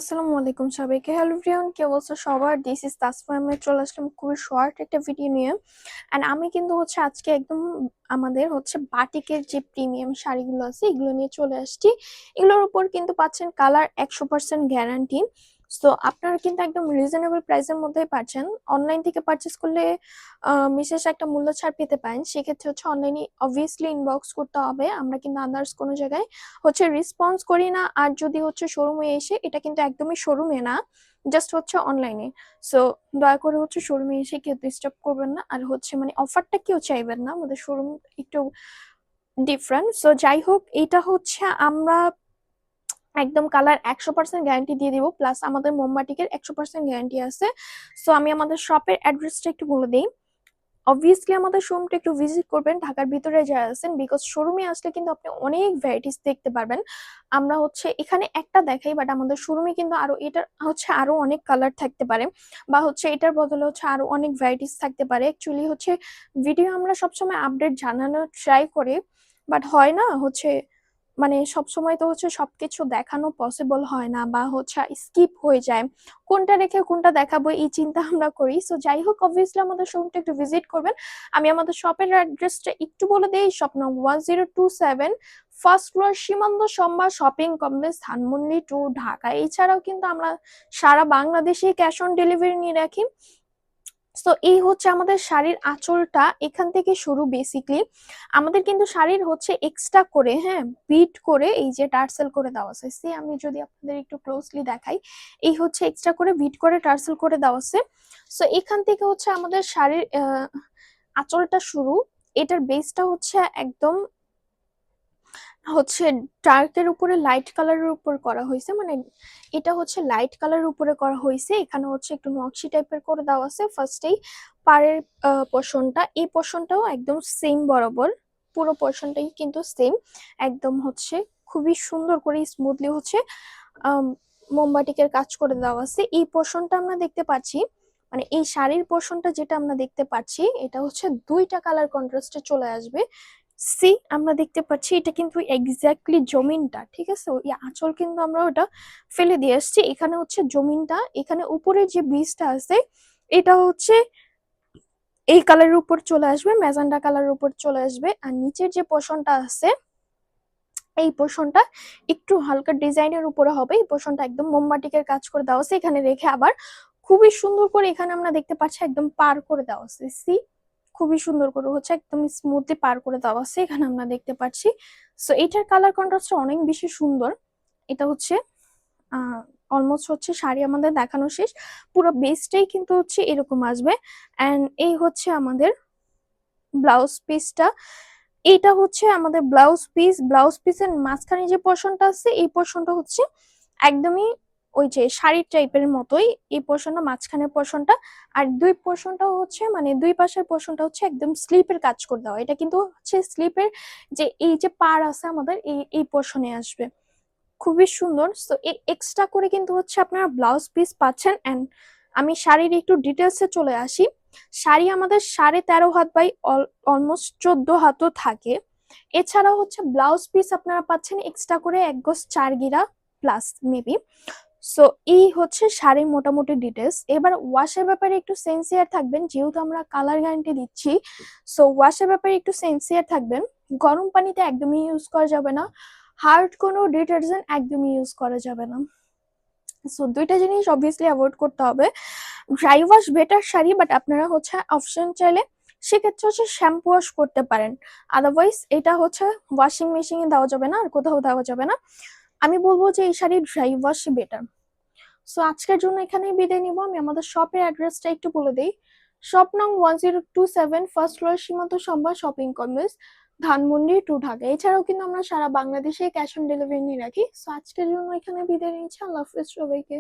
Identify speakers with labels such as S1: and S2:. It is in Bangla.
S1: আসসালামু আলাইকুম সবাইকে। হ্যালো এভরিওয়ান, কি অবস্থা সবার? This is Tasfa Ahmed. চলে আসলাম খুবই শর্ট একটা ভিডিও নিয়ে। অ্যান্ড আমি কিন্তু আজকে একদম আমাদের বাটিকের যে প্রিমিয়াম শাড়িগুলো আছে এগুলো নিয়ে চলে আসছি। এগুলোর উপর কিন্তু পাচ্ছেন কালার 100% গ্যারান্টি। সো আপনারা কিন্তু একদম রিজনেবল প্রাইসের মধ্যেই পাচ্ছেন। অনলাইন থেকে পারচেস করলে বিশেষ একটা মূল্য ছাড় পেতে পারেন। সেক্ষেত্রে অনলাইনে অবভিয়াসলি ইনবক্স করতে হবে। আমরা কিন্তু আদার্স কোনো জায়গায় রেসপন্স করি না। আর যদি শোরুমে এসে, এটা কিন্তু একদমই শোরুমে না, জাস্ট অনলাইনে। সো দয়া করে শোরুমে এসে কেউ ডিস্টার্ব করবেন না। আর মানে অফারটা কেউ চাইবেন না, আমাদের শোরুম একটু ডিফারেন্ট। সো যাই হোক, এটা আমরা একদম কালার 100% গ্যারান্টি দিয়ে দিব, প্লাস আমাদের মোমবাটিকের 100% গ্যারান্টি আছে। সো আমি আমাদের শপের অ্যাড্রেসটা একটু বলে দিই। অবভিয়াসলি আমাদের শোরুমটা একটু ভিজিট করবেন ঢাকার ভিতরে যারা আছেন, বিকজ শোরুমে আসলে কিন্তু আপনি অনেক ভ্যারাইটিস দেখতে পারবেন। আমরা এখানে একটা দেখাই, বাট আমাদের শোরুমে কিন্তু আরো এটা আরো অনেক কালার থাকতে পারে, বা এটার বদলে আরো অনেক ভ্যারাইটিস থাকতে পারে। অ্যাকচুয়ালি ভিডিও আমরা সবসময় আপডেট জানানোর ট্রাই করি, বাট হয় না মানে সবসময় তো সবকিছু দেখানো পসিবল হয় না, বা স্কিপ হয়ে যায়, কোনটা রেখে কোনটা দেখাবো এই চিন্তা আমরা করি। সো যাই হোক, অবভিয়াসলি আমাদের শোরুমটা একটু ভিজিট করবেন। আমি আমাদের শপের অ্যাড্রেসটা একটু বলে দিই। শপ নং 1027, ফার্স্ট ফ্লোর, সীমান্ত সম্ভার শপিং কমপ্লেক্স, ধানমন্ডি 2, ঢাকা। এছাড়াও কিন্তু আমরা সারা বাংলাদেশে ক্যাশ অন ডেলিভারি নিয়ে রাখি। তো এই আমাদের শাড়ির আঁচলটা এখান থেকে শুরু। বেসিকলি আমাদের কিন্তু শাড়ির এক্সট্রা করে, হ্যাঁ, বিট করে এই যে টার্সেল করে দেওয়া আছে। সে আমি যদি আপনাদের একটু ক্লোজলি দেখাই, এই এক্সট্রা করে বিট করে টার্সেল করে দেওয়া আছে। সো এখান থেকে আমাদের শাড়ির আঁচলটা শুরু। এটার বেসটা একদম ডার্কের উপরে লাইট কালারের উপর করা হয়েছে, মানে এটা লাইট কালারের উপরে করা হয়েছে। এখানে একটু নকশি টাইপের করে দেওয়া আছে ফার্স্টেই। পাড়ের পোর্শনটা, এই পোর্শনটাও একদম সেম বরাবর, পুরো পোর্শনটাই কিন্তু সেম। একদম খুবই সুন্দর করে স্মুথলি আম, মোমবাটিকের কাজ করে দেওয়া আছে। এই পোর্শনটা আমরা দেখতে পাচ্ছি, মানে এই শাড়ির পোর্শনটা যেটা আমরা দেখতে পাচ্ছি, এটা দুইটা কালার কন্ট্রাস্টে চলে আসবে। সি আমরা দেখতে পাচ্ছি এটা কিন্তু এক্স্যাক্টলি জমিনটা, ঠিক আছে? ওই আঁচল কিন্তু আমরা ওটা ফেলে দিয়ে আসছি। এখানে জমিনটা, এখানে উপরে যে বীজটা আছে এটা এই কালারের উপর চলে আসবে, ম্যাজেন্টা কালারের উপর চলে আসবে। আর নিচের যে পোর্শনটা আছে, এই পোর্শনটা একটু হালকা ডিজাইনের উপরে হবে। এই পোর্শনটা একদম মোমবাটিকের কাজ করে দেওয়া আছে এখানে রেখে, আবার খুবই সুন্দর করে এখানে আমরা দেখতে পাচ্ছি একদম পার করে দেওয়া আছে। সি খুবই সুন্দর করে একদম স্মুথলি পার করে দেওয়া আছে এখানে আমরা দেখতে পাচ্ছি। সো এটার কালার কন্ট্রাস্টটা অনেক বেশি সুন্দর। এটা আহ অলমোস্ট শাড়ি আমাদের দেখানো শেষ। পুরো বেসটাই কিন্তু এরকম আসবে। এন্ড এই আমাদের ব্লাউজ পিসটা। এটা আমাদের ব্লাউজ পিস। ব্লাউজ পিসের মাঝখানে যে পোর্শনটা আছে, এই পোর্শনটা একদমই ওই যে শাড়ির টাইপের মতোই এই পোর্শনটা, মাঝখানের পোর্শনটা। আর দুই পোর্শনটা মানে দুই পাশের পোর্শনটা একদম স্লিপের কাজ করে দেওয়া। এটা কিন্তু স্লিপের যে এই যে পার আছে আমাদের, এই পোর্শনে আসবে। খুবই সুন্দর। সো এক্সট্রা করে কিন্তু আপনারা ব্লাউজ পিস পাচ্ছেন। এন্ড আমি শাড়ির একটু ডিটেলসে চলে আসি। শাড়ি আমাদের 13.5 হাত বাই অলমোস্ট 14 হাতও থাকে। এছাড়াও ব্লাউজ পিস আপনারা পাচ্ছেন এক্সট্রা করে 1 গজ 4 গিরা প্লাস মেবি। সো এই শাড়ির মোটামুটি ডিটেলস। এবার ওয়াশের ব্যাপারে একটু সেন্সিয়ার থাকবেন, যেহেতু আমরা কালার গ্যারান্টি দিচ্ছি। সো ওয়াশের ব্যাপারে একটু সেন্সিয়ার থাকবেন। গরম পানিতে একদমই ইউজ করা যাবে না, হার্ড কোনো ডিটারজেন্ট একদমই ইউজ করা যাবে না। সো দুইটা জিনিস অবভিয়াসলি অ্যাভয়েড করতে হবে। Dry wash better sari, but আপনারা অপশন চাইলে সেক্ষেত্রে শ্যাম্পু ওয়াশ করতে পারেন। আদারওয়াইজ এটা ওয়াশিং মেশিনে দেওয়া যাবে না, আর কোথাও দেওয়া যাবে না। আমি বলবো যে এই sari dry wash better. So আজকের জন্য এখানেই বিদায় নিব। আমি আমাদের শপের অ্যাড্রেসটা একটু বলে দিই। শপ নং 1027, ফার্স্ট ফ্লোর, সীমান্ত সম্ভার শপিং কমপ্লেক্স, ধানমন্ডি 2, ঢাকা। এছাড়াও কিন্তু আমরা সারা বাংলাদেশে ক্যাশ অন ডেলিভারি নিয়ে রাখি। সো আজকের জন্য এখানে বিদায় নিচ্ছি। আল্লাহ হাফেজ সবাইকে।